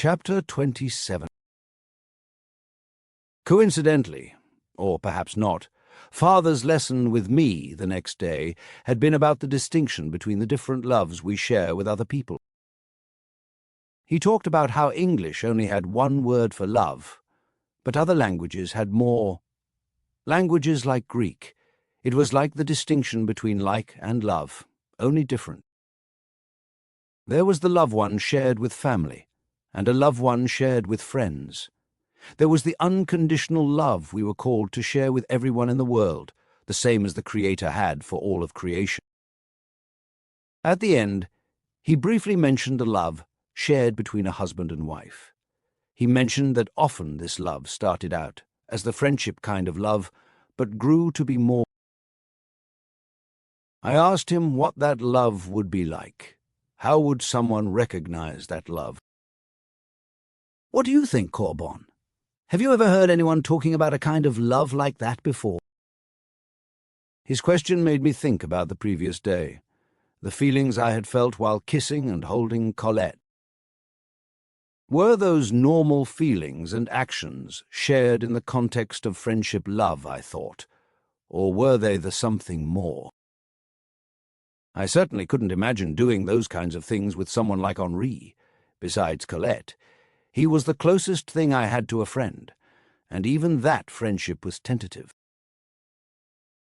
Chapter 27. Coincidentally, or perhaps not, Father's lesson with me the next day had been about the distinction between the different loves we share with other people. He talked about how English only had one word for love, but other languages had more. Languages like Greek, it was like the distinction between like and love, only different. There was the love one shared with family, and a love one shared with friends. There was the unconditional love we were called to share with everyone in the world, the same as the Creator had for all of creation. At the end, he briefly mentioned the love shared between a husband and wife. He mentioned that often this love started out as the friendship kind of love, but grew to be more. I asked him what that love would be like. How would someone recognize that love? What do you think, Corban? Have you ever heard anyone talking about a kind of love like that before? His question made me think about the previous day, the feelings I had felt while kissing and holding Colette. Were those normal feelings and actions shared in the context of friendship love, I thought, or were they the something more? I certainly couldn't imagine doing those kinds of things with someone like Henri. Besides Colette, he was the closest thing I had to a friend, and even that friendship was tentative.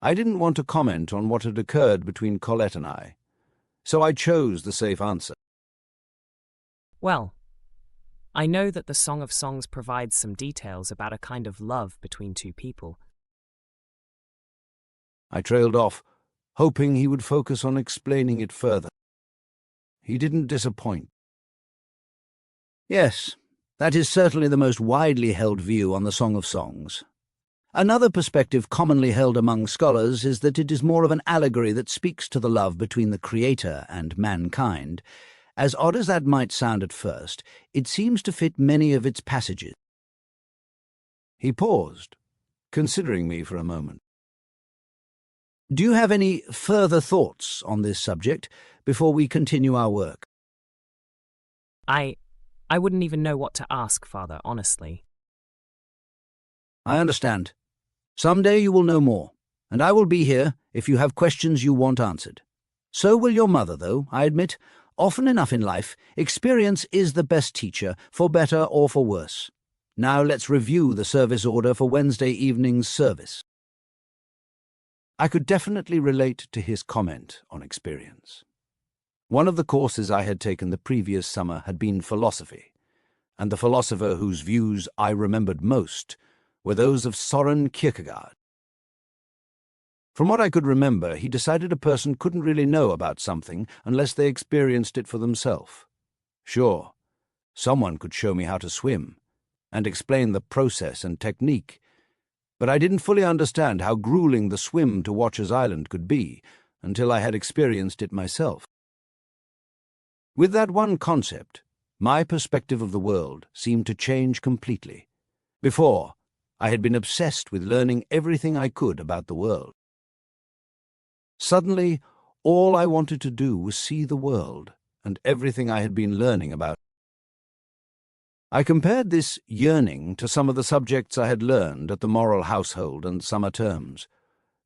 I didn't want to comment on what had occurred between Colette and I, so I chose the safe answer. Well, I know that the Song of Songs provides some details about a kind of love between two people. I trailed off, hoping he would focus on explaining it further. He didn't disappoint. Yes, that is certainly the most widely held view on the Song of Songs. Another perspective commonly held among scholars is that it is more of an allegory that speaks to the love between the Creator and mankind. As odd as that might sound at first, it seems to fit many of its passages. He paused, considering me for a moment. Do you have any further thoughts on this subject before we continue our work? I wouldn't even know what to ask, Father, honestly. I understand. Someday you will know more, and I will be here if you have questions you want answered. So will your mother, though, I admit. Often enough in life, experience is the best teacher, for better or for worse. Now let's review the service order for Wednesday evening's service. I could definitely relate to his comment on experience. One of the courses I had taken the previous summer had been philosophy, and the philosopher whose views I remembered most were those of Søren Kierkegaard. From what I could remember, he decided a person couldn't really know about something unless they experienced it for themselves. Sure, someone could show me how to swim and explain the process and technique, but I didn't fully understand how grueling the swim to Watcher's Island could be until I had experienced it myself. With that one concept, my perspective of the world seemed to change completely. Before, I had been obsessed with learning everything I could about the world. Suddenly, all I wanted to do was see the world and everything I had been learning about. I compared this yearning to some of the subjects I had learned at the moral household and summer terms.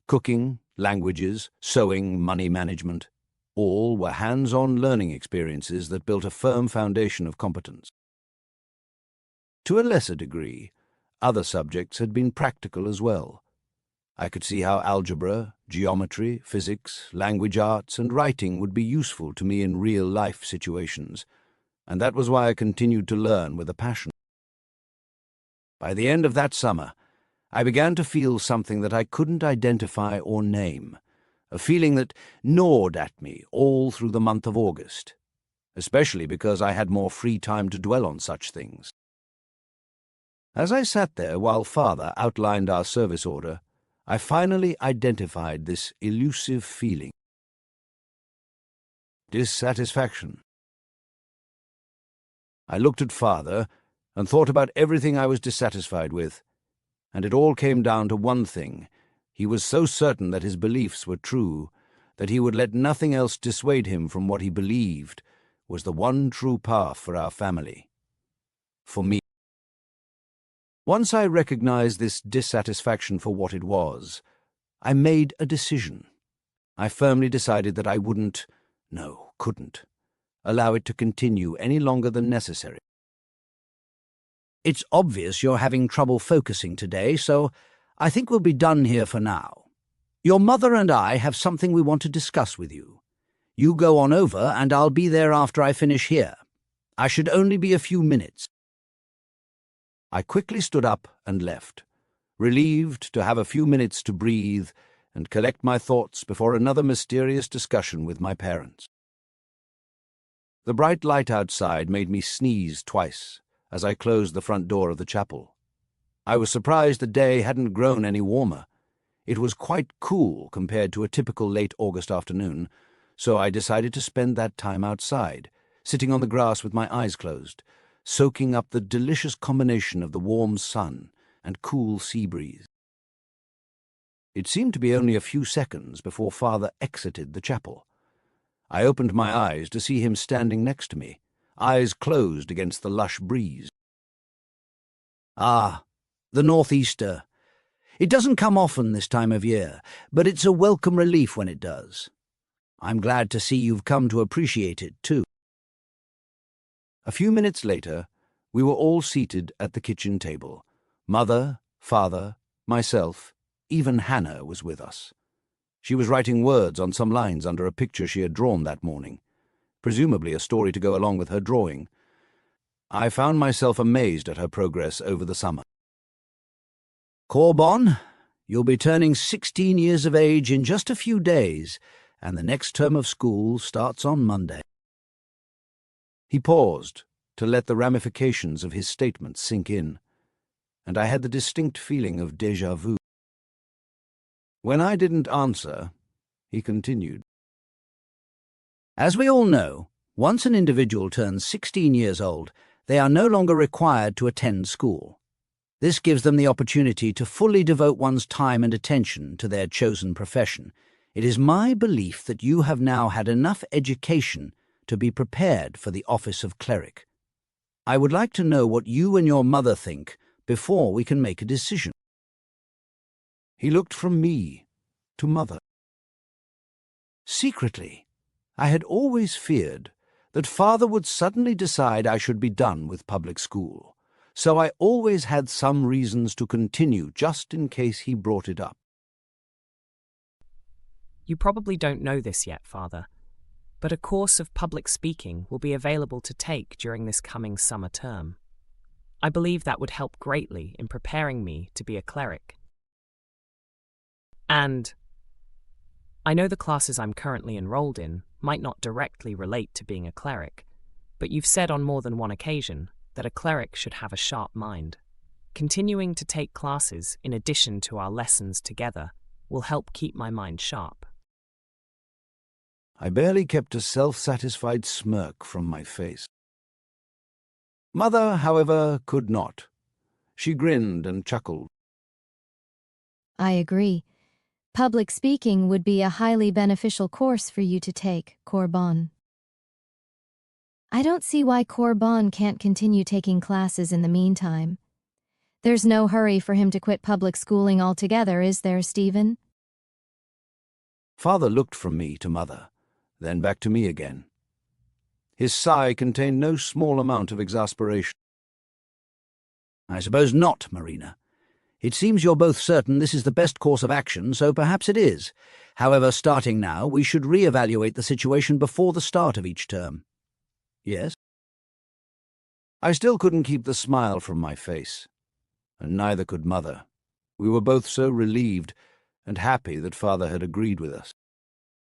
Cooking, languages, sewing, money management. All were hands-on learning experiences that built a firm foundation of competence. To a lesser degree, other subjects had been practical as well. I could see how algebra, geometry, physics, language arts, and writing would be useful to me in real-life situations, and that was why I continued to learn with a passion. By the end of that summer, I began to feel something that I couldn't identify or name, a feeling that gnawed at me all through the month of August, especially because I had more free time to dwell on such things. As I sat there while Father outlined our service order, I finally identified this elusive feeling. Dissatisfaction. I looked at Father and thought about everything I was dissatisfied with, and it all came down to one thing. He was so certain that his beliefs were true that he would let nothing else dissuade him from what he believed was the one true path for our family. for me. Once I recognized this dissatisfaction for what it was, I made a decision. I firmly decided that I couldn't, allow it to continue any longer than necessary. It's obvious you're having trouble focusing today, so I think we'll be done here for now. Your mother and I have something we want to discuss with you. You go on over, and I'll be there after I finish here. I should only be a few minutes. I quickly stood up and left, relieved to have a few minutes to breathe and collect my thoughts before another mysterious discussion with my parents. The bright light outside made me sneeze twice as I closed the front door of the chapel. I was surprised the day hadn't grown any warmer. It was quite cool compared to a typical late August afternoon, so I decided to spend that time outside, sitting on the grass with my eyes closed, soaking up the delicious combination of the warm sun and cool sea breeze. It seemed to be only a few seconds before Father exited the chapel. I opened my eyes to see him standing next to me, eyes closed against the lush breeze. Ah, the northeaster. It doesn't come often this time of year, but it's a welcome relief when it does. I'm glad to see you've come to appreciate it, too. A few minutes later, we were all seated at the kitchen table. Mother, Father, myself, even Hannah was with us. She was writing words on some lines under a picture she had drawn that morning, presumably a story to go along with her drawing. I found myself amazed at her progress over the summer. Corban, you'll be turning 16 years of age in just a few days, and the next term of school starts on Monday. He paused to let the ramifications of his statement sink in, and I had the distinct feeling of déjà vu. When I didn't answer, he continued. As we all know, once an individual turns 16 years old, they are no longer required to attend school. This gives them the opportunity to fully devote one's time and attention to their chosen profession. It is my belief that you have now had enough education to be prepared for the office of cleric. I would like to know what you and your mother think before we can make a decision. He looked from me to Mother. Secretly, I had always feared that Father would suddenly decide I should be done with public school, so I always had some reasons to continue just in case he brought it up. You probably don't know this yet, Father, but a course of public speaking will be available to take during this coming summer term. I believe that would help greatly in preparing me to be a cleric. And I know the classes I'm currently enrolled in might not directly relate to being a cleric, but you've said on more than one occasion that a cleric should have a sharp mind. Continuing to take classes in addition to our lessons together will help keep my mind sharp. I barely kept a self-satisfied smirk from my face. Mother, however, could not. She grinned and chuckled. I agree. Public speaking would be a highly beneficial course for you to take, Corban. I don't see why Corban can't continue taking classes in the meantime. There's no hurry for him to quit public schooling altogether, is there, Stephen? Father looked from me to Mother, then back to me again. His sigh contained no small amount of exasperation. I suppose not, Marina. It seems you're both certain this is the best course of action, so perhaps it is. However, starting now, we should re-evaluate the situation before the start of each term. Yes? I still couldn't keep the smile from my face, and neither could Mother. We were both so relieved and happy that Father had agreed with us.